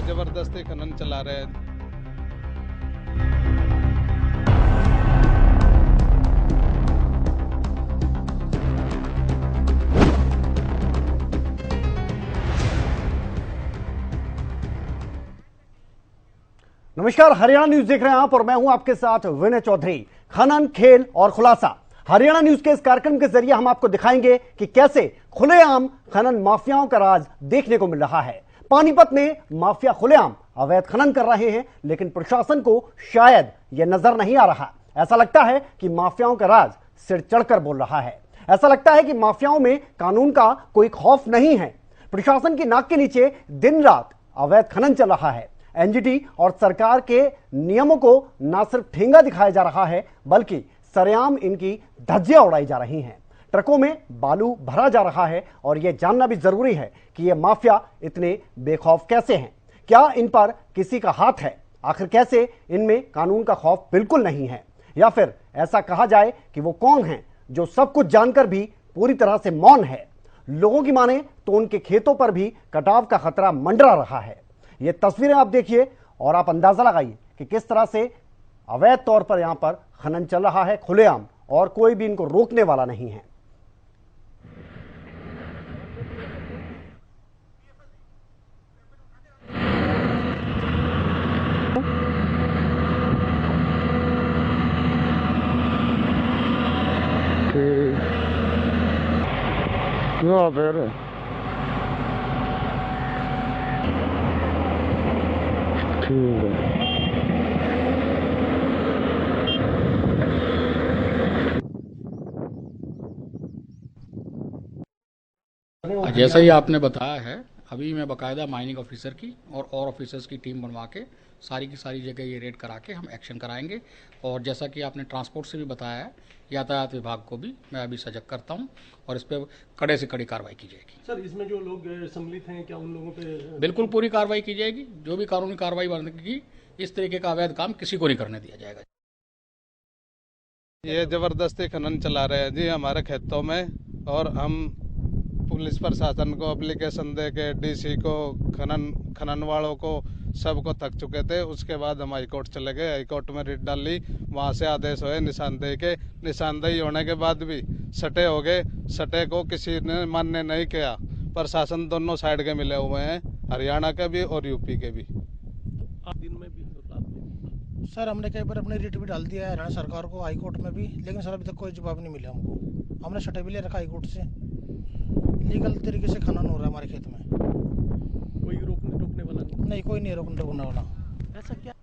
जबरदस्ती खनन चला रहे हैं। नमस्कार, हरियाणा न्यूज देख रहे हैं आप और मैं हूं आपके साथ विनय चौधरी। खनन, खेल और खुलासा, हरियाणा न्यूज के इस कार्यक्रम के जरिए हम आपको दिखाएंगे कि कैसे खुलेआम खनन माफियाओं का राज देखने को मिल रहा है। पानीपत में माफिया खुलेआम अवैध खनन कर रहे हैं, लेकिन प्रशासन को शायद यह नजर नहीं आ रहा। ऐसा लगता है कि माफियाओं का राज सिर चढ़कर बोल रहा है। ऐसा लगता है कि माफियाओं में कानून का कोई खौफ नहीं है। प्रशासन की नाक के नीचे दिन रात अवैध खनन चल रहा है। एनजीटी और सरकार के नियमों को न सिर्फ ठेंगा दिखाया जा रहा है, बल्कि सरेआम इनकी धज्जियां उड़ाई जा रही हैं। ट्रकों में बालू भरा जा रहा है और यह जानना भी जरूरी है कि ये माफिया इतने बेखौफ कैसे हैं। क्या इन पर किसी का हाथ है? आखिर कैसे इनमें कानून का खौफ बिल्कुल नहीं है? या फिर ऐसा कहा जाए कि वो कौन हैं जो सब कुछ जानकर भी पूरी तरह से मौन है? लोगों की माने तो उनके खेतों पर भी कटाव का खतरा मंडरा रहा है। ये तस्वीरें आप देखिए और आप अंदाजा लगाइए कि किस तरह से अवैध तौर पर यहां पर खनन चल रहा है खुलेआम, और कोई भी इनको रोकने वाला नहीं है। जैसा ही आपने बताया है, अभी मैं बाकायदा माइनिंग ऑफिसर की और ऑफिसर्स की टीम बनवा के सारी की सारी जगह ये रेड करा के हम एक्शन कराएंगे। और जैसा कि आपने ट्रांसपोर्ट से भी बताया है, यातायात विभाग को भी मैं अभी सजग करता हूं और इस पर कड़े से कड़ी कार्रवाई की जाएगी। सर, इसमें जो लोग सम्मिलित हैं, क्या उन लोगों पे बिल्कुल पूरी कार्रवाई की जाएगी। जो भी कानूनी कार्रवाई बनेगी, इस तरीके का अवैध काम किसी को नहीं करने दिया जाएगा। ये जबरदस्ती खनन चला रहे हैं जी हमारे खेतों में, और हम पुलिस प्रशासन को एप्लीकेशन दे के डीसी को, खनन वालों को, सबको थक चुके थे। उसके बाद हम हाईकोर्ट चले गए, हाईकोर्ट में रिट डाली, वहां से आदेश हुए निशानदेही के। निशानदेही होने के बाद भी सटे हो गए। सटे को किसी ने मान्य नहीं किया। प्रशासन दोनों साइड के मिले हुए हैं, हरियाणा के भी और यूपी के भी। दिन में भी रात में सर, हमने कई बार अपनी रिट भी डाल दिया है हरियाणा सरकार को, हाईकोर्ट में भी, लेकिन सर अभी तक कोई जवाब नहीं मिला हमको। हमने सटे भी ले रखा हाईकोर्ट से। लीगल तरीके से खनन हो रहा है हमारे खेत में। कोई रोकने टोकने वाला नहीं, कोई नहीं रोकने टोकने वाला। ऐसा क्या?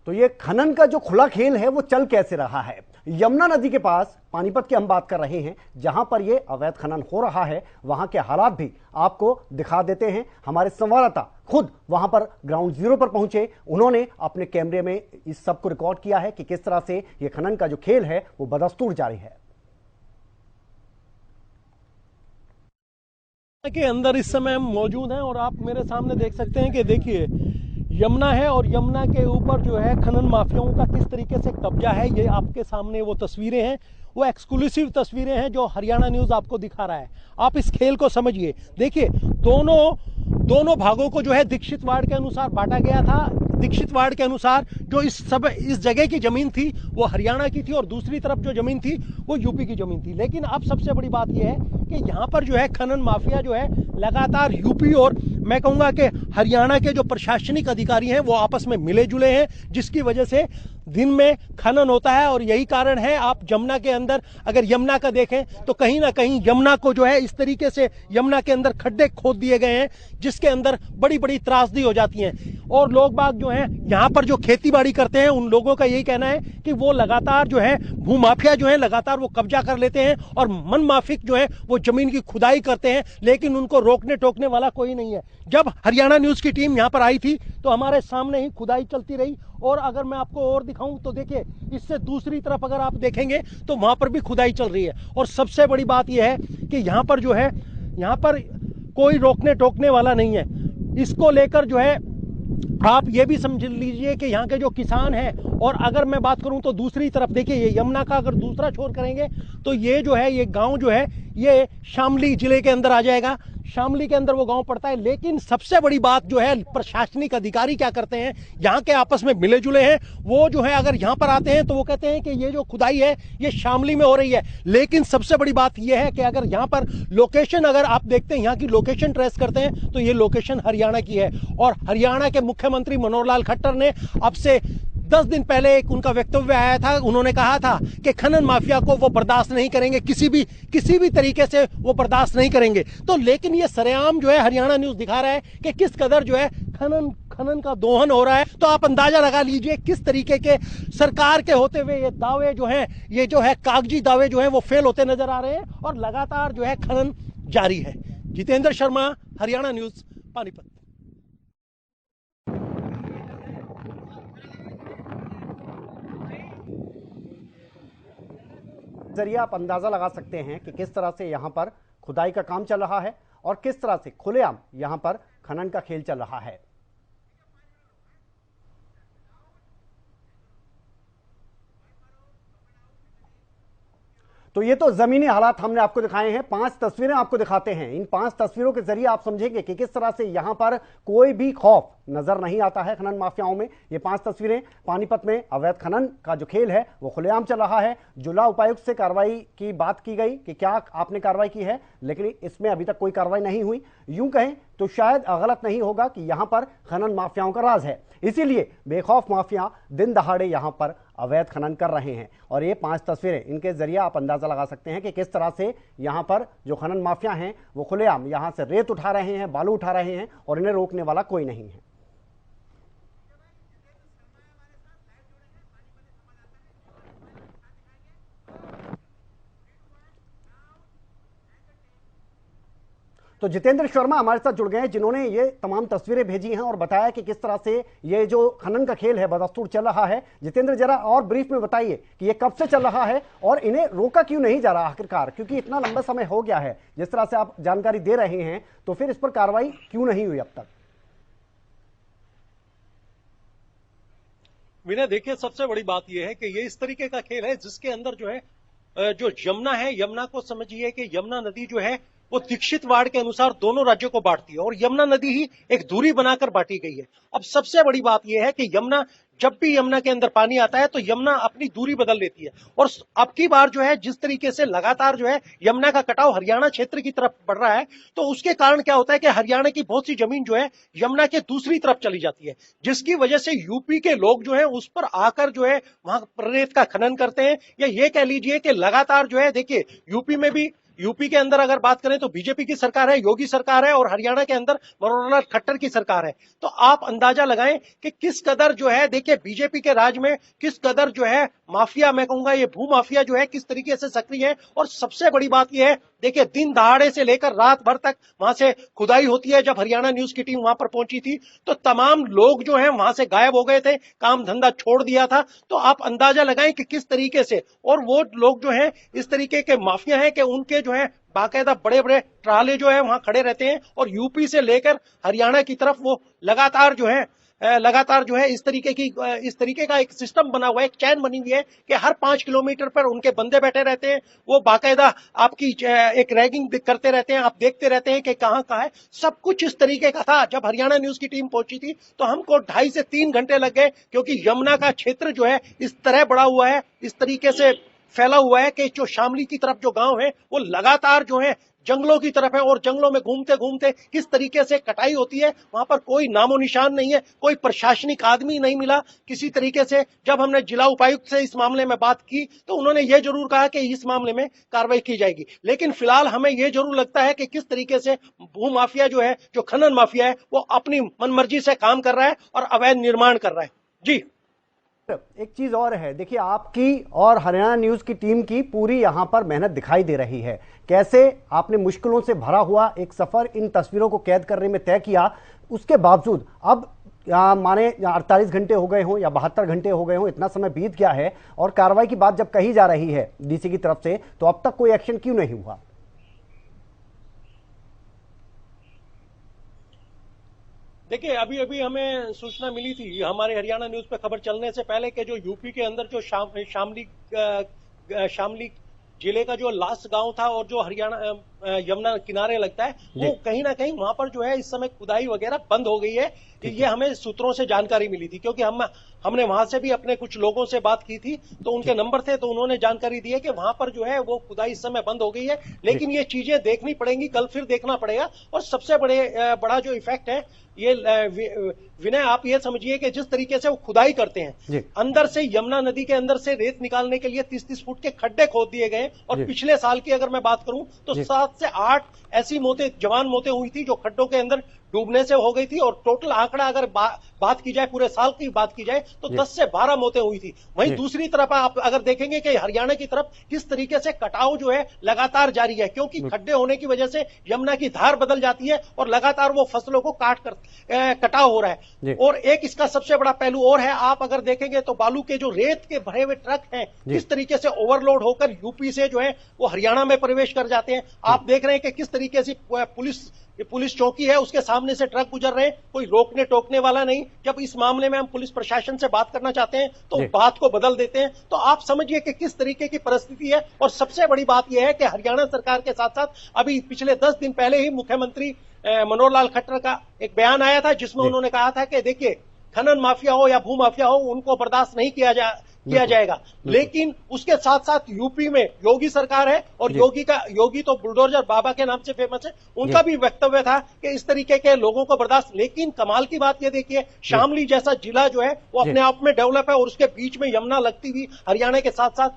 तो ये खनन का जो खुला खेल है वो चल कैसे रहा है? यमुना नदी के पास पानीपत की हम बात कर रहे हैं, जहां पर ये अवैध खनन हो रहा है। वहां के हालात भी आपको दिखा देते हैं। हमारे संवाददाता खुद वहां पर ग्राउंड जीरो पर पहुंचे। उन्होंने अपने कैमरे में इस सब को रिकॉर्ड किया है कि किस तरह से ये खनन का जो खेल है वो बदस्तूर जारी है। के अंदर इस समय हम मौजूद हैं और आप मेरे सामने देख सकते हैं कि देखिए यमुना है, और यमुना के ऊपर जो है खनन माफियाओं का किस तरीके से कब्जा है। ये आपके सामने वो तस्वीरें हैं, वो एक्सक्लूसिव तस्वीरें हैं जो हरियाणा न्यूज आपको दिखा रहा है। आप इस खेल को समझिए। देखिए, दोनों भागों को जो है दीक्षित वार्ड के अनुसार बांटा गया था। दीक्षित वार्ड के अनुसार जो इस जगह की जमीन थी वो हरियाणा की थी, और दूसरी तरफ जो जमीन थी वो यूपी की जमीन थी। लेकिन अब सबसे बड़ी बात यह है कि यहाँ पर जो है खनन माफिया जो है लगातार यूपी और मैं कहूंगा कि हरियाणा के जो प्रशासनिक अधिकारी हैं वो आपस में मिले जुले हैं, जिसकी वजह से दिन में खनन होता है। और यही कारण है, आप यमुना के अंदर अगर यमुना का देखें तो कहीं ना कहीं यमुना को जो है इस तरीके से यमुना के अंदर खड्डे खोद दिए गए हैं, जिसके अंदर बड़ी बड़ी त्रासदी हो जाती है। और लोग बाग जो हैं यहाँ पर जो खेती बाड़ी करते हैं, उन लोगों का यही कहना है कि वो लगातार जो है भूमाफिया जो है लगातार वो कब्जा कर लेते हैं और मन माफिक जो है वो जमीन की खुदाई करते हैं, लेकिन उनको रोकने टोकने वाला कोई नहीं है। जब हरियाणा न्यूज की टीम यहाँ पर आई थी तो हमारे सामने ही खुदाई चलती रही, और अगर मैं आपको और दिखाऊं तो देखिए इससे दूसरी तरफ अगर आप देखेंगे तो वहां पर भी खुदाई चल रही है। और सबसे बड़ी बात यह है कि यहाँ पर जो है यहाँ पर कोई रोकने टोकने वाला नहीं है। इसको लेकर जो है आप ये भी समझ लीजिए कि यहाँ के जो किसान हैं, और अगर मैं बात करूं तो दूसरी तरफ देखिए, ये यमुना का अगर दूसरा छोर करेंगे तो ये जो है, ये गांव जो है ये शामली जिले के अंदर आ जाएगा। शामली के अंदर वो गांव पड़ता है। लेकिन सबसे बड़ी बात जो है, प्रशासनिक अधिकारी क्या करते हैं, यहाँ के आपस में मिले जुले हैं। वो जो है अगर यहाँ पर आते हैं तो वो कहते हैं कि ये जो खुदाई है ये शामली में हो रही है। लेकिन सबसे बड़ी बात ये है कि अगर यहाँ पर लोकेशन, अगर आप देखते हैं यहाँ की लोकेशन ट्रेस करते हैं तो ये लोकेशन हरियाणा की है। और हरियाणा के मुख्यमंत्री मनोहर लाल खट्टर ने अब से 10 दिन पहले एक उनका वक्तव्य आया था। उन्होंने कहा था कि खनन माफिया को वो बर्दाश्त नहीं करेंगे, किसी भी तरीके से वो बर्दाश्त नहीं करेंगे। तो लेकिन ये सरेआम जो है हरियाणा न्यूज दिखा रहा है कि किस कदर जो है खनन का दोहन हो रहा है। तो आप अंदाजा लगा लीजिए किस तरीके के सरकार के होते हुए ये दावे जो हैं, ये जो है कागजी दावे जो हैं वो फेल होते नजर आ रहे हैं, और लगातार जो है खनन जारी है। जितेंद्र शर्मा, हरियाणा न्यूज, पानीपत। जरिए आप अंदाजा लगा सकते हैं कि किस तरह से यहां पर खुदाई का काम चल रहा है और किस तरह से खुलेआम यहां पर खनन का खेल चल रहा है। तो ये तो जमीनी हालात हमने आपको दिखाए हैं। 5 तस्वीरें आपको दिखाते हैं। इन 5 तस्वीरों के जरिए आप समझेंगे कि किस तरह से यहां पर कोई भी खौफ नजर नहीं आता है खनन माफियाओं में। ये 5 तस्वीरें पानीपत में अवैध खनन का जो खेल है वो खुलेआम चल रहा है। जिला उपायुक्त से कार्रवाई की बात की गई कि क्या आपने कार्रवाई की है, लेकिन इसमें अभी तक कोई कार्रवाई नहीं हुई। यूं कहें तो शायद गलत नहीं होगा कि यहां पर खनन माफियाओं का राज है, इसीलिए बेखौफ माफिया दिन दहाड़े यहां पर अवैध खनन कर रहे हैं। और ये 5 तस्वीरें, इनके जरिए आप अंदाजा लगा सकते हैं कि किस तरह से यहां पर जो खनन माफिया हैं वो खुलेआम यहां से रेत उठा रहे हैं, बालू उठा रहे हैं, और इन्हें रोकने वाला कोई नहीं है। तो जितेंद्र शर्मा हमारे साथ जुड़ गए हैं, जिन्होंने ये तमाम तस्वीरें भेजी हैं और बताया कि किस तरह से ये जो खनन का खेल है बदस्तूर चल रहा है। जितेंद्र, जरा और ब्रीफ में बताइए कि ये कब से चल रहा है और इन्हें रोका क्यों नहीं जा रहा आखिरकार, क्योंकि इतना लंबा समय हो गया है। जिस तरह से आप जानकारी दे रहे हैं तो फिर इस पर कार्रवाई क्यों नहीं हुई अब तक? विनय, देखिए सबसे बड़ी बात यह है कि ये इस तरीके का खेल है जिसके अंदर जो है, जो यमुना है, यमुना को समझिए कि यमुना नदी जो है वो दीक्षित वार्ड के अनुसार दोनों राज्यों को बांटती है, और यमुना नदी ही एक दूरी बनाकर बांटी गई है। अब सबसे बड़ी बात यह है कि यमुना, जब भी यमुना के अंदर पानी आता है तो यमुना अपनी दूरी बदल लेती है। और अब की बार जो है जिस तरीके से लगातार जो है यमुना का कटाव हरियाणा क्षेत्र की तरफ बढ़ रहा है, तो उसके कारण क्या होता है कि हरियाणा की बहुत सी जमीन जो है यमुना के दूसरी तरफ चली जाती है, जिसकी वजह से यूपी के लोग जो है उस पर आकर जो है वहां रेत का खनन करते हैं। या ये कह लीजिए कि लगातार जो है, देखिए यूपी के अंदर अगर बात करें तो बीजेपी की सरकार है, योगी सरकार है, और हरियाणा के अंदर मनोहर लाल खट्टर की सरकार है। तो आप अंदाजा लगाएं कि किस कदर जो है, देखिए बीजेपी के राज में किस कदर जो है माफिया, मैं कहूंगा ये भू माफिया जो है किस तरीके से सक्रिय है। और सबसे बड़ी बात यह है, देखिए दिन दहाड़े से लेकर रात भर तक वहां से खुदाई होती है। जब हरियाणा न्यूज की टीम वहां पर पहुंची थी तो तमाम लोग जो है वहां से गायब हो गए थे, काम धंधा छोड़ दिया था। तो आप अंदाजा लगाएं कि किस तरीके से, और वो लोग जो है इस तरीके के माफिया हैं कि उनके जो है बाकायदा बड़े बड़े ट्राले जो है वहां खड़े रहते हैं, और यूपी से लेकर हरियाणा की तरफ वो लगातार जो है इस तरीके का एक सिस्टम बना हुआ है, एक चैन बनी हुई है कि हर 5 किलोमीटर पर उनके बंदे बैठे रहते हैं। वो बाकायदा आपकी एक रैगिंग करते रहते हैं, आप देखते रहते हैं कि कहां है। सब कुछ इस तरीके का था। जब हरियाणा न्यूज की टीम पहुंची थी तो हमको 2.5 से 3 घंटे लग गए, क्योंकि यमुना का क्षेत्र जो है इस तरह बड़ा हुआ है, इस तरीके से फैला हुआ है कि जो शामली की तरफ जो गांव है वो लगातार जो है जंगलों की तरफ है, और जंगलों में घूमते घूमते किस तरीके से कटाई होती है, वहां पर कोई नामो निशान नहीं है, कोई प्रशासनिक आदमी नहीं मिला किसी तरीके से। जब हमने जिला उपायुक्त से इस मामले में बात की तो उन्होंने ये जरूर कहा कि इस मामले में कार्रवाई की जाएगी, लेकिन फिलहाल हमें ये जरूर लगता है कि किस तरीके से भू माफिया जो है, जो खनन माफिया है, वो अपनी मनमर्जी से काम कर रहा है और अवैध निर्माण कर रहा है। जी, एक चीज और है, देखिए आपकी और हरियाणा न्यूज की टीम की पूरी यहां पर मेहनत दिखाई दे रही है। कैसे आपने मुश्किलों से भरा हुआ एक सफर इन तस्वीरों को कैद करने में तय किया, उसके बावजूद अब माने 48 घंटे हो गए हों या 72 घंटे हो गए हों, इतना समय बीत गया है, और कार्रवाई की बात जब कही जा रही है डीसी की तरफ से, तो अब तक कोई एक्शन क्यों नहीं हुआ? देखिए, अभी अभी हमें सूचना मिली थी हमारे हरियाणा न्यूज पे खबर चलने से पहले कि जो यूपी के अंदर जो शामली जिले का जो लास्ट गांव था और जो हरियाणा यमुना किनारे लगता है, वो कहीं ना कहीं वहां पर जो है इस समय खुदाई वगैरह बंद हो गई है। ये हमें सूत्रों से जानकारी मिली थी, क्योंकि हमने वहां से भी अपने कुछ लोगों से बात की थी, तो उनके नंबर थे, तो उन्होंने जानकारी दी है कि वहां पर जो है वो खुदाई इस समय बंद हो गई है। लेकिन ये चीजें देखनी पड़ेंगी, कल फिर देखना पड़ेगा। और सबसे बड़ा जो इफेक्ट है ये विनय, आप ये समझिए कि जिस तरीके से वो खुदाई करते हैं, अंदर से यमुना नदी के अंदर से रेत निकालने के लिए 30-30 फुट के खड्डे खोद दिए गए। और पिछले साल की अगर मैं बात करूं तो 7 से 8 ऐसी जवान मौतें हुई थी जो खड्डों के अंदर डूबने से हो गई थी। और टोटल आंकड़ा अगर बात की जाए, पूरे साल की बात की जाए, तो 10 से 12 मौतें हुई थी। वहीं दूसरी तरफ आप अगर देखेंगे कि हरियाणा की तरफ किस तरीके से कटाव जो है लगातार जारी है, क्योंकि खड्डे होने की वजह से यमुना की धार बदल जाती है और लगातार वो फसलों को कटाव हो रहा है। और एक इसका सबसे बड़ा पहलू और है, आप अगर देखेंगे तो बालू के जो रेत के भरे हुए ट्रक हैं, किस तरीके से ओवरलोड होकर यूपी से जो है वो हरियाणा में प्रवेश कर जाते हैं। आप देख रहे हैं कि किस तरीके से पुलिस चौकी है, उसके सामने से ट्रक गुजर रहे हैं, कोई रोकने टोकने वाला नहीं। जब इस मामले में हम पुलिस प्रशासन से बात करना चाहते हैं तो बात को बदल देते हैं। तो आप समझिए कि किस तरीके की परिस्थिति है। और सबसे बड़ी बात यह है कि हरियाणा सरकार के साथ साथ अभी पिछले 10 दिन पहले ही मुख्यमंत्री मनोहर लाल खट्टर का एक बयान आया था, जिसमें उन्होंने कहा था कि देखिए, खनन माफिया हो या भू माफिया हो, उनको बर्दाश्त नहीं किया जाएगा। लेकिन उसके साथ साथ यूपी में योगी सरकार है, और योगी तो बुलडोजर बाबा के नाम से फेमस है। उनका भी वक्तव्य था कि इस तरीके के लोगों को बर्दाश्त। लेकिन कमाल की बात ये देखिए, शामली जैसा जिला जो है वो अपने आप में डेवलप है, और उसके बीच में यमुना लगती हुई हरियाणा के साथ साथ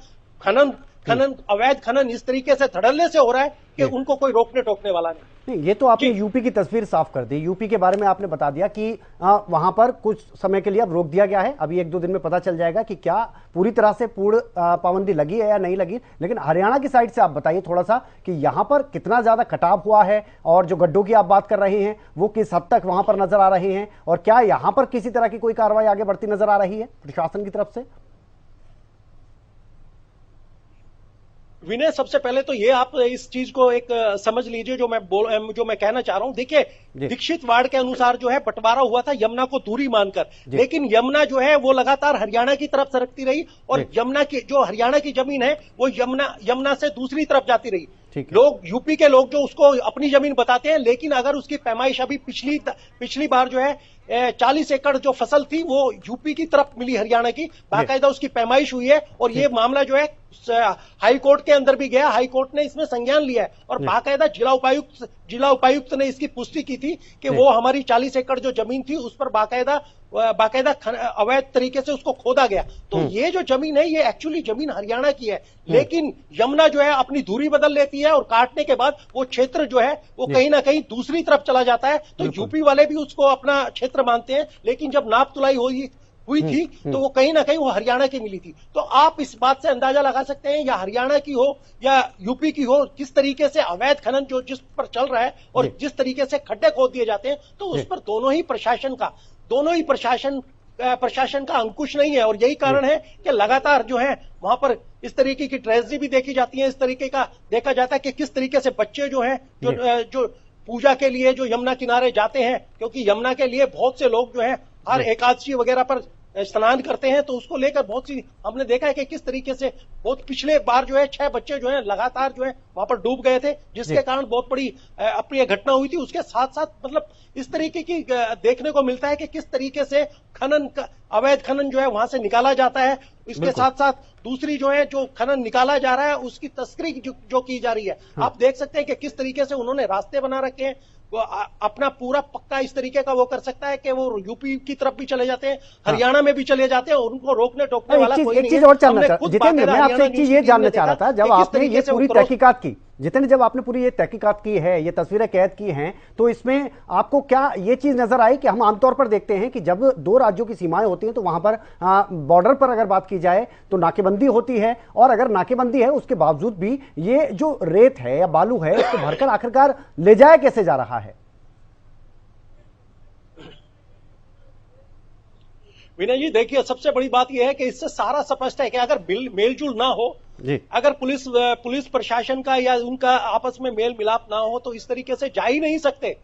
अवैध खनन इस तरीके से धड़ल्ले से हो रहा है कि उनको कोई रोकने टोकने वाला नहीं। ये तो आपने यूपी की तस्वीर साफ कर दी। यूपी के बारे में आपने बता दिया कि वहां पर कुछ समय के लिए अब रोक दिया गया है। अभी 1-2 दिन में पता चल जाएगा कि क्या पूरी तरह से पूर्ण पाबंदी लगी है या नहीं लगी। लेकिन हरियाणा की साइड से आप बताइए थोड़ा सा कि यहां पर कितना ज्यादा कटाव हुआ है, और जो गड्ढों की आप बात कर रहे हैं वो किस हद तक वहां पर नजर आ रहे हैं, और क्या यहां पर किसी तरह की कोई कार्रवाई आगे बढ़ती नजर आ रही है प्रशासन की तरफ से? विनय, सबसे पहले तो ये आप इस चीज को एक समझ लीजिए जो मैं कहना चाह रहा हूं। देखिए, दीक्षित वार्ड के अनुसार जो है बंटवारा हुआ था यमुना को दूरी मानकर, लेकिन यमुना जो है वो लगातार हरियाणा की तरफ सरकती रही, और यमुना की जो हरियाणा की जमीन है वो यमुना से दूसरी तरफ जाती रही। लोग, यूपी के लोग जो उसको अपनी जमीन बताते हैं, लेकिन अगर उसकी पैमाइश अभी पिछली बार जो है 40 एकड़ जो फसल थी वो यूपी की तरफ मिली, हरियाणा की बाकायदा उसकी पैमाइश हुई है। और ये मामला जो है हाई कोर्ट के अंदर भी गया, हाई कोर्ट ने इसमें संज्ञान लिया है, और बाकायदा जिला उपायुक्त ने इसकी पुष्टि की थी कि वो हमारी 40 एकड़ जो जमीन थी उस पर बाकायदा अवैध तरीके से उसको खोदा गया। तो ये जो जमीन है ये एक्चुअली जमीन हरियाणा की है, लेकिन यमुना जो है अपनी दूरी बदल लेती है, और काटने के बाद वो क्षेत्र जो है वो कहीं ना कहीं दूसरी तरफ चला जाता है। तो यूपी वाले भी उसको अपना क्षेत्र मानते हैं, लेकिन जब नाप तुलाई हुई थी तो वो कहीं ना कहीं वो हरियाणा की मिली थी। तो आप इस बात से अंदाजा लगा सकते हैं, या हरियाणा की हो या यूपी की हो, किस तरीके से अवैध खनन जिस पर चल रहा है और जिस तरीके से खड्डे खोद दिए जाते हैं, तो उस पर दोनों ही प्रशासन का अंकुश नहीं है। और यही कारण है कि लगातार जो है वहां पर इस तरीके की ट्रेजेडी भी देखी जाती है। इस तरीके का देखा जाता है कि किस तरीके से बच्चे जो हैं जो पूजा के लिए जो यमुना किनारे जाते हैं, क्योंकि यमुना के लिए बहुत से लोग जो है हर एकादशी वगैरह पर स्नान करते हैं, तो उसको लेकर बहुत सी हमने देखा है कि किस तरीके से बहुत पिछले बार जो है 6 बच्चे जो है लगातार जो है वहां पर डूब गए थे, जिसके कारण बहुत बड़ी अप्रिय घटना हुई थी। उसके साथ साथ मतलब इस तरीके की देखने को मिलता है कि किस तरीके से अवैध खनन जो है वहां से निकाला जाता है। इसके साथ साथ दूसरी जो है जो खनन निकाला जा रहा है उसकी तस्करी जो की जा रही है। आप देख सकते हैं कि किस तरीके से उन्होंने रास्ते बना रखे हैं। वो अपना पूरा पक्का इस तरीके का वो कर सकता है कि वो यूपी की तरफ भी चले जाते हैं, हरियाणा में भी चले जाते हैं, और उनको रोकने टोकने वाला कोई नहीं है। एक चीज और जानना चाह जितेंद्र, मैं आपसे एक चीज ये जानना चाह रहा था, जब आपने ये पूरी तहकीकात की, जितेंद्र, जब आपने पूरी ये तहकीकात की है, ये तस्वीरें कैद की हैं, तो इसमें आपको क्या ये चीज नजर आई कि हम आमतौर पर देखते हैं कि जब 2 राज्यों की सीमाएं होती हैं तो वहां पर बॉर्डर पर अगर बात की जाए तो नाकेबंदी होती है, और अगर नाकेबंदी है उसके बावजूद भी ये जो रेत है या बालू है इसको भरकर आखिरकार ले जाया कैसे जा रहा है? विनय जी, देखिए, सबसे बड़ी बात यह है कि इससे सारा स्पष्ट है कि अगर मेलजोल ना हो जी। अगर पुलिस प्रशासन का या उनका आपस में मेल मिलाप ना हो तो इस तरीके से जा ही नहीं सकते।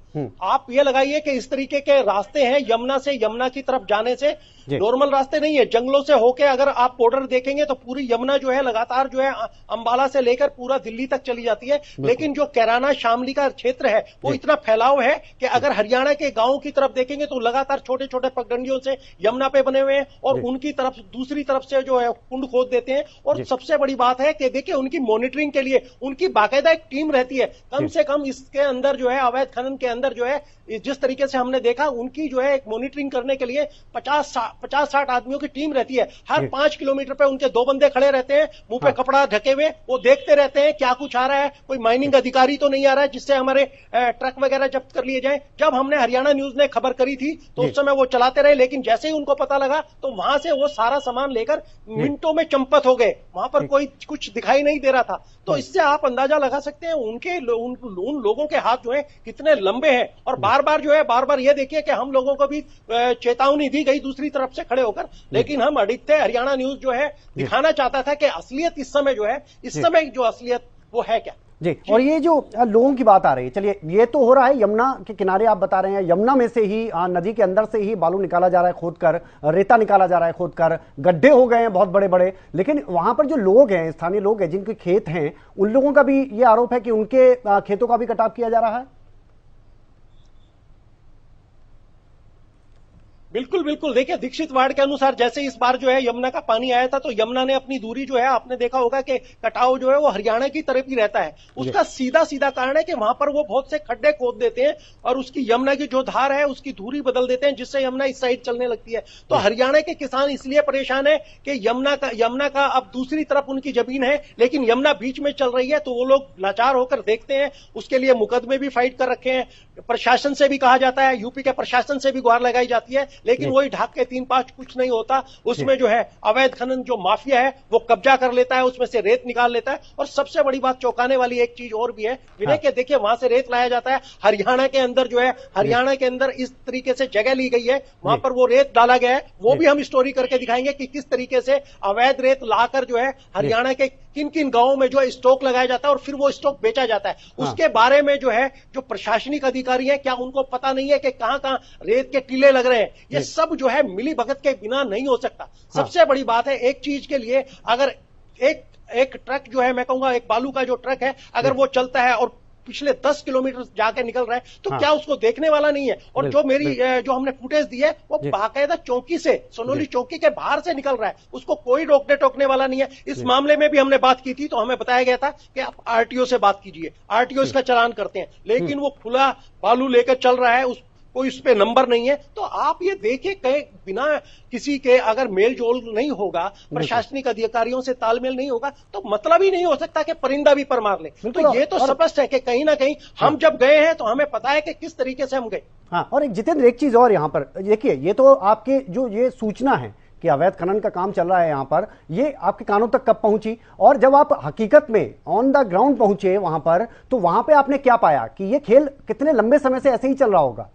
आप ये लगाइए कि इस तरीके के रास्ते हैं यमुना की तरफ जाने से, नॉर्मल रास्ते नहीं है, जंगलों से होके अगर आप बॉर्डर देखेंगे तो पूरी यमुना जो है लगातार जो है अंबाला से लेकर पूरा दिल्ली तक चली जाती है। लेकिन जो कैराना शामली का क्षेत्र है वो इतना फैलाव है कि अगर हरियाणा के गांवों की तरफ देखेंगे तो लगातार छोटे छोटे पगडंडियों से यमुना पे बने हुए हैं और उनकी तरफ दूसरी तरफ से जो है कुंड खोद देते हैं। और सबसे बड़ी बात है कि देखिए उनकी मॉनिटरिंग के लिए उनकी बाकायदा एक टीम रहती है। कम से कम इसके अंदर जो है अवैध खनन के अंदर जो है जिस तरीके से हमने देखा उनकी जो है एक मॉनिटरिंग करने के लिए 50-60 आदमियों की टीम रहती है। हर 5 किलोमीटर पे उनके 2 बंदे खड़े रहते हैं, मुंह पे कपड़ा ढके हुए, वो देखते रहते हैं क्या कुछ आ रहा है, कोई माइनिंग अधिकारी तो नहीं आ रहा है जिससे हमारे ट्रक वगैरह जब्त कर लिए जाए। जब हमने हरियाणा न्यूज ने खबर करी थी तो उस समय वो चलाते रहे, लेकिन जैसे ही उनको पता लगा तो वहां से वो सारा सामान लेकर मिनटों में चंपत हो गए, वहां पर कोई कुछ दिखाई नहीं दे रहा था। तो इससे आप अंदाजा लगा सकते हैं उन लोगों के हाथ जो है कितने लंबे हैं। और बार बार ये देखिए कि हम लोगों को भी चेतावनी दी गई दूसरी तरफ से खड़े होकर, लेकिन हम अडिग थे। हरियाणा न्यूज जो है दिखाना चाहता था कि असलियत इस समय जो है, इस समय जो असलियत वो है क्या जी। और ये जो लोगों की बात आ रही है, चलिए ये तो हो रहा है यमुना के किनारे, आप बता रहे हैं यमुना में से ही नदी के अंदर से ही बालू निकाला जा रहा है खोदकर, रेता निकाला जा रहा है खोदकर, गड्ढे हो गए हैं बहुत बड़े बड़े। लेकिन वहां पर जो लोग हैं, स्थानीय लोग हैं जिनके खेत हैं, उन लोगों का भी ये आरोप है कि उनके खेतों का भी कटाव किया जा रहा है। बिल्कुल देखिए दीक्षित वार्ड के अनुसार जैसे इस बार जो है यमुना का पानी आया था तो यमुना ने अपनी दूरी जो है आपने देखा होगा कि कटाव जो है वो हरियाणा की तरफ ही रहता है। उसका सीधा कारण है कि वहां पर वो बहुत से खड्डे खोद देते हैं और उसकी यमुना की जो धार है उसकी दूरी बदल देते हैं जिससे यमुना इस साइड चलने लगती है। तो हरियाणा के किसान इसलिए परेशान है कि यमुना का अब दूसरी तरफ उनकी जमीन है लेकिन यमुना बीच में चल रही है, तो वो लोग लाचार होकर देखते हैं। उसके लिए मुकदमे भी फाइट कर रखे हैं, प्रशासन से भी कहा जाता है, यूपी के प्रशासन से भी गुहार लगाई जाती है, लेकिन वही ढाक के 3-5 कुछ नहीं होता। उसमें जो है अवैध खनन जो माफिया है वो कब्जा कर लेता है, उसमें से रेत निकाल लेता है। और सबसे बड़ी बात चौंकाने वाली एक चीज और भी है विनय के, देखिए वहां से रेत लाया जाता है हरियाणा के अंदर जो है, हरियाणा के अंदर इस तरीके से जगह ली गई है, वहां पर वो रेत डाला गया है। वो भी हम स्टोरी करके दिखाएंगे कि किस तरीके से अवैध रेत लाकर जो है हरियाणा के किन किन गांवों में जो स्टॉक लगाया जाता है और फिर वो स्टॉक बेचा जाता है। उसके बारे में जो है जो प्रशासनिक अधिकारी है, क्या उनको पता नहीं है कि कहां रेत के टीले लग रहे हैं? ये सब जो है मिली भगत के बिना नहीं हो सकता। सबसे बड़ी बात है एक चीज के लिए, अगर एक ट्रक जो है, मैं कहूंगा एक बालू का जो ट्रक है, अगर वो चलता है और पिछले 10 किलोमीटर जाके निकल रहा है तो क्या उसको देखने वाला नहीं है? और जो हमने फुटेज दी है वो बाकायदा चौकी से, सोनोली चौकी के बाहर से निकल रहा है, उसको कोई रोकने टोकने वाला नहीं है। इस मामले में भी हमने बात की थी तो हमें बताया गया था कि आप आरटीओ से बात कीजिए, आरटीओ इसका चालान करते हैं, लेकिन वो खुला बालू लेकर चल रहा है, कोई उस पे नंबर नहीं है। तो आप ये देखिए कहीं बिना किसी के अगर मेल जोल नहीं होगा, प्रशासनिक अधिकारियों से तालमेल नहीं होगा तो मतलब ही नहीं हो सकता कि परिंदा भी पर मार ले। तो ये तो स्पष्ट है कि कहीं ना कहीं हम जब गए हैं तो हमें पता है कि किस तरीके से हम गए। हाँ, और एक जितेंद्र एक चीज और यहाँ पर देखिए, ये तो आपके जो ये सूचना है कि अवैध खनन का काम चल रहा है यहाँ पर, ये आपके कानों तक कब पहुंची? और जब आप हकीकत में ऑन द ग्राउंड पहुंचे वहां पर, तो वहां पे आपने क्या पाया कि ये खेल कितने लंबे समय से ऐसे ही चल रहा होगा?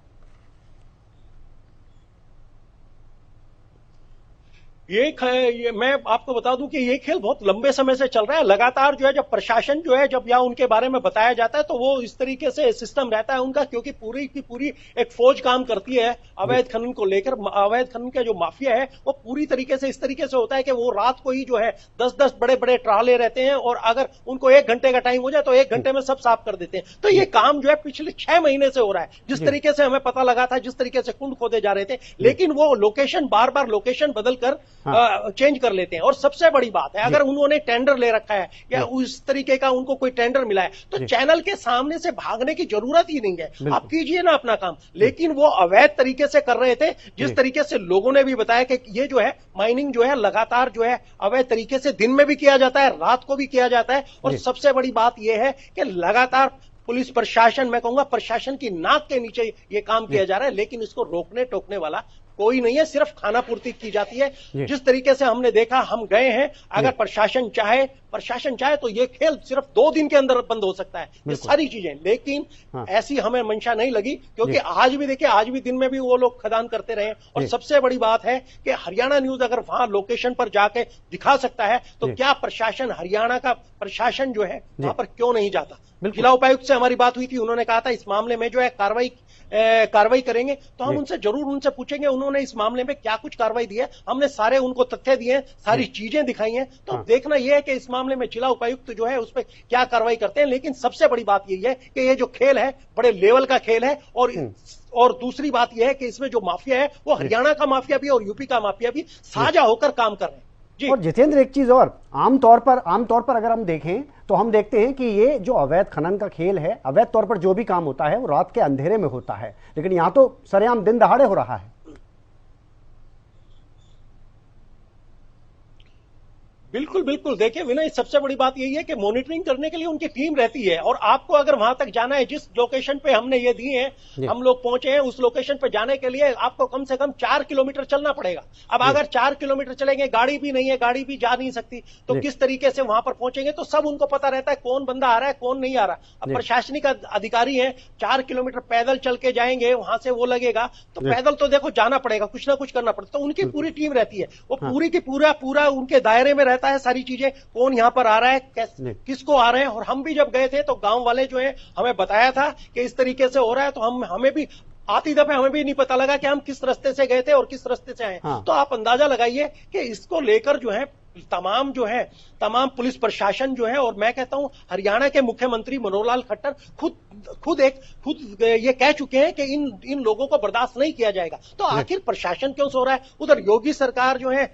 ये मैं आपको बता दूं कि ये खेल बहुत लंबे समय से चल रहा है। लगातार जो है जब प्रशासन जो है जब या उनके बारे में बताया जाता है तो वो इस तरीके से सिस्टम रहता है उनका, क्योंकि पूरी की पूरी एक फौज काम करती है अवैध खनन को लेकर। अवैध खनन का जो माफिया है वो पूरी तरीके से इस तरीके से होता है कि वो रात को ही जो है 10-10 बड़े बड़े ट्राले रहते हैं और अगर उनको 1 घंटे का टाइम हो जाए तो 1 घंटे में सब साफ कर देते हैं। तो ये काम जो है पिछले 6 महीने से हो रहा है, जिस तरीके से हमें पता लगा था, जिस तरीके से कुंड खोदे जा रहे थे, लेकिन वो लोकेशन बार बार लोकेशन बदलकर चेंज कर लेते हैं। और सबसे बड़ी बात है अगर उन्होंने टेंडर ले रखा है या उस तरीके का उनको कोई टेंडर मिला है तो चैनल के सामने से भागने की जरूरत ही नहीं है, आप कीजिए ना अपना काम। लेकिन वो अवैध तरीके से कर रहे थे, जिस तरीके से लोगों ने भी बताया कि ये जो है माइनिंग जो है लगातार जो है अवैध तरीके से दिन में भी किया जाता है, रात को भी किया जाता है। और सबसे बड़ी बात यह है कि लगातार पुलिस प्रशासन, मैं कहूंगा प्रशासन की नाक के नीचे ये काम किया जा रहा है, लेकिन इसको रोकने टोकने वाला कोई नहीं है, सिर्फ खाना पूर्ति की जाती है। जिस तरीके से हमने देखा, हम गए हैं, अगर प्रशासन चाहे तो ये खेल सिर्फ 2 दिन के अंदर बंद हो सकता है, ये सारी चीजें। लेकिन ऐसी हमें मंशा नहीं लगी, क्योंकि आज भी देखिए, आज भी दिन में भी वो लोग खदान करते रहे। और सबसे बड़ी बात है कि हरियाणा न्यूज अगर वहां लोकेशन पर जाके दिखा सकता है, तो क्या प्रशासन, हरियाणा का प्रशासन जो है वहां पर क्यों नहीं जाता? जिला उपायुक्त से हमारी बात हुई थी, उन्होंने कहा था इस मामले में जो है कार्रवाई करेंगे, तो हम उनसे पूछेंगे उन्होंने इस मामले में क्या कुछ कार्रवाई दी है। हमने सारे उनको तथ्य दिए, सारी चीजें दिखाई हैं। तो देखना यह है कि इस मामले में जिला उपायुक्त जो है उस पर क्या कार्रवाई करते हैं। लेकिन सबसे बड़ी बात यही है कि ये जो खेल है बड़े लेवल का खेल है, और दूसरी बात यह है कि इसमें जो माफिया है वो हरियाणा का माफिया भी और यूपी का माफिया भी साझा होकर काम कर रहे हैं जी। और जितेंद्र, एक चीज और, आमतौर पर अगर हम देखें तो हम देखते हैं कि ये जो अवैध खनन का खेल है, अवैध तौर पर जो भी काम होता है वो रात के अंधेरे में होता है, लेकिन यहां तो सरेआम दिन दहाड़े हो रहा है। बिल्कुल बिल्कुल, देखिए विनय, सबसे बड़ी बात यही है कि मॉनिटरिंग करने के लिए उनकी टीम रहती है, और आपको अगर वहां तक जाना है, जिस लोकेशन पे हमने ये दिए हैं, हम लोग पहुंचे हैं, उस लोकेशन पे जाने के लिए आपको कम से कम 4 किलोमीटर चलना पड़ेगा। अब अगर 4 किलोमीटर चलेंगे, गाड़ी भी नहीं है, गाड़ी भी जा नहीं सकती, तो किस तरीके से वहां पर पहुंचेंगे? तो सब उनको पता रहता है कौन बंदा आ रहा है, कौन नहीं आ रहा। अब प्रशासनिक अधिकारी है, 4 किलोमीटर पैदल चल के जाएंगे, वहां से वो लगेगा, तो पैदल तो देखो जाना पड़ेगा, कुछ ना कुछ करना पड़ता। तो उनकी पूरी टीम रहती है, वो पूरी की पूरा उनके दायरे में रहता है सारी चीजें, कौन यहां पर आ रहा है, किसको आ रहे हैं। और हम भी जब गए थे तो गांव वाले जो है हमें बताया था कि इस तरीके से हो रहा है, तो हमें भी आती दफे हमें भी नहीं पता लगा कि हम किस रास्ते से गए थे और किस रास्ते से आए। तो आप अंदाजा लगाइए कि इसको लेकर जो है तमाम पुलिस प्रशासन जो है, और मैं कहता हूं हरियाणा के मुख्यमंत्री मनोहर लाल खट्टर खुद ये कह चुके हैं कि इन लोगों को बर्दाश्त नहीं किया जाएगा। तो आखिर प्रशासन क्यों सो रहा है? उधर योगी सरकार जो है,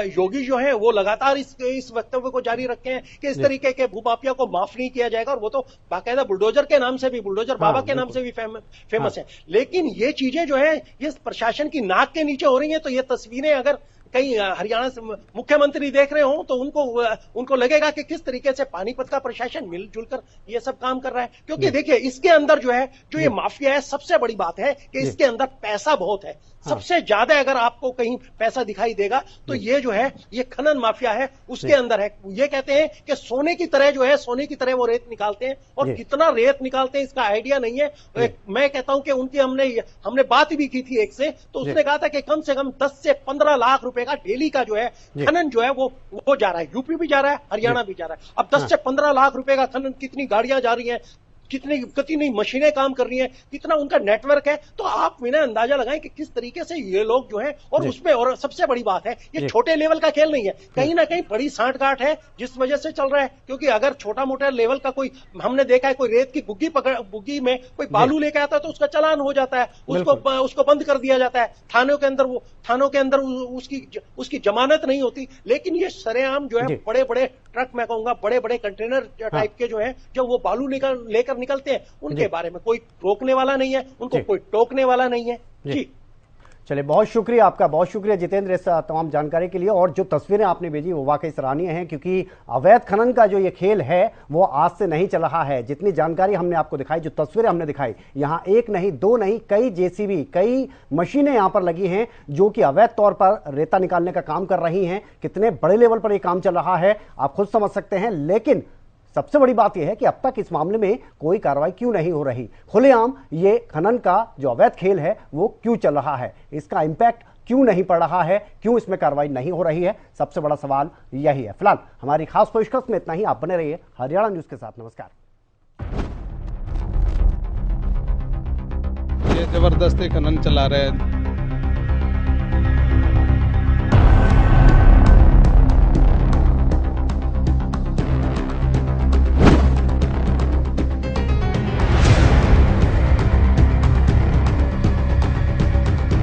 योगी जो है वो लगातार इस वक्तव्य को जारी रखे हैं कि इस तरीके के भूमाफिया को माफ नहीं किया जाएगा, और वो तो बाकायदा बुलडोजर के नाम से भी, बुलडोजर बाबा के नाम से भी फेमस है। लेकिन ये चीजें जो है ये प्रशासन की नाक के नीचे हो रही है। तो ये तस्वीरें अगर कहीं हरियाणा से मुख्यमंत्री देख रहे हो तो उनको लगेगा कि किस तरीके से पानीपत का प्रशासन मिलजुल कर ये सब काम कर रहा है। क्योंकि देखिए, इसके अंदर जो है, जो ये माफिया है, सबसे बड़ी बात है कि इसके अंदर पैसा बहुत है। सबसे ज्यादा अगर आपको कहीं पैसा दिखाई देगा तो ये जो है, ये खनन माफिया है, उसके अंदर है। ये कहते हैं कि सोने की तरह जो है, सोने की तरह वो रेत निकालते हैं, और कितना रेत निकालते हैं इसका आइडिया नहीं है। मैं कहता हूं कि उनकी हमने बात भी की थी एक से, तो उसने कहा था कि कम से कम 10 से 15 लाख रुपए का डेली का जो है खनन जो है वो जा रहा है। यूपी भी जा रहा है, हरियाणा भी जा रहा है। अब 10 से 15 लाख रुपए का खनन, कितनी गाड़ियां जा रही हैं, कितनी मशीनें काम कर रही हैं, कितना उनका नेटवर्क है। तो आप बिना अंदाजा लगाएं कि किस तरीके से ये लोग जो हैं, और उसमें, और सबसे बड़ी बात है, ये छोटे लेवल का खेल नहीं है, कहीं ना कहीं बड़ी सांठगांठ है जिस वजह से चल रहा है। क्योंकि अगर छोटा मोटा लेवल का कोई, हमने देखा है, कोई रेत की बुग्गी में कोई बालू लेके आता है तो उसका चालान हो जाता है, उसको बंद कर दिया जाता है, थानों के अंदर उसकी जमानत नहीं होती। लेकिन ये सरेआम जो है, बड़े बड़े ट्रक, मैं कहूंगा बड़े बड़े कंटेनर टाइप के जो है, जो वो बालू लेकर निकलते हैं, उनके बारे में कोई रोकने वाला नहीं है, उनको कोई टोकने वाला नहीं है जी। चलिए, बहुत शुक्रिया आपका, बहुत शुक्रिया जितेंद्र इस तमाम जानकारी के लिए। और जो तस्वीरें आपने भेजी वो वाकई सराहनीय हैं, क्योंकि अवैध खनन का जो ये खेल है वो आज से नहीं चल रहा है। जितनी जानकारी हमने आपको दिखाई, जो तस्वीरें हमने दिखाई, यहाँ एक नहीं, दो नहीं, कई जेसीबी, कई मशीनें यहाँ पर लगी हैं जो कि अवैध तौर पर रेता निकालने का काम कर रही हैं। कितने बड़े लेवल पर ये काम चल रहा है आप खुद समझ सकते हैं। लेकिन सबसे बड़ी बात यह है कि अब तक इस मामले में कोई कार्रवाई क्यों नहीं हो रही। खुलेआम ये खनन का जो अवैध खेल है वो क्यों चल रहा है, इसका इंपैक्ट क्यों नहीं पड़ रहा है, क्यों इसमें कार्रवाई नहीं हो रही है, सबसे बड़ा सवाल यही है। फिलहाल हमारी खास पेशकश में इतना ही। आप बने रहिए हरियाणा न्यूज के साथ। नमस्कार। ये जबरदस्ती खनन चला रहे हैं,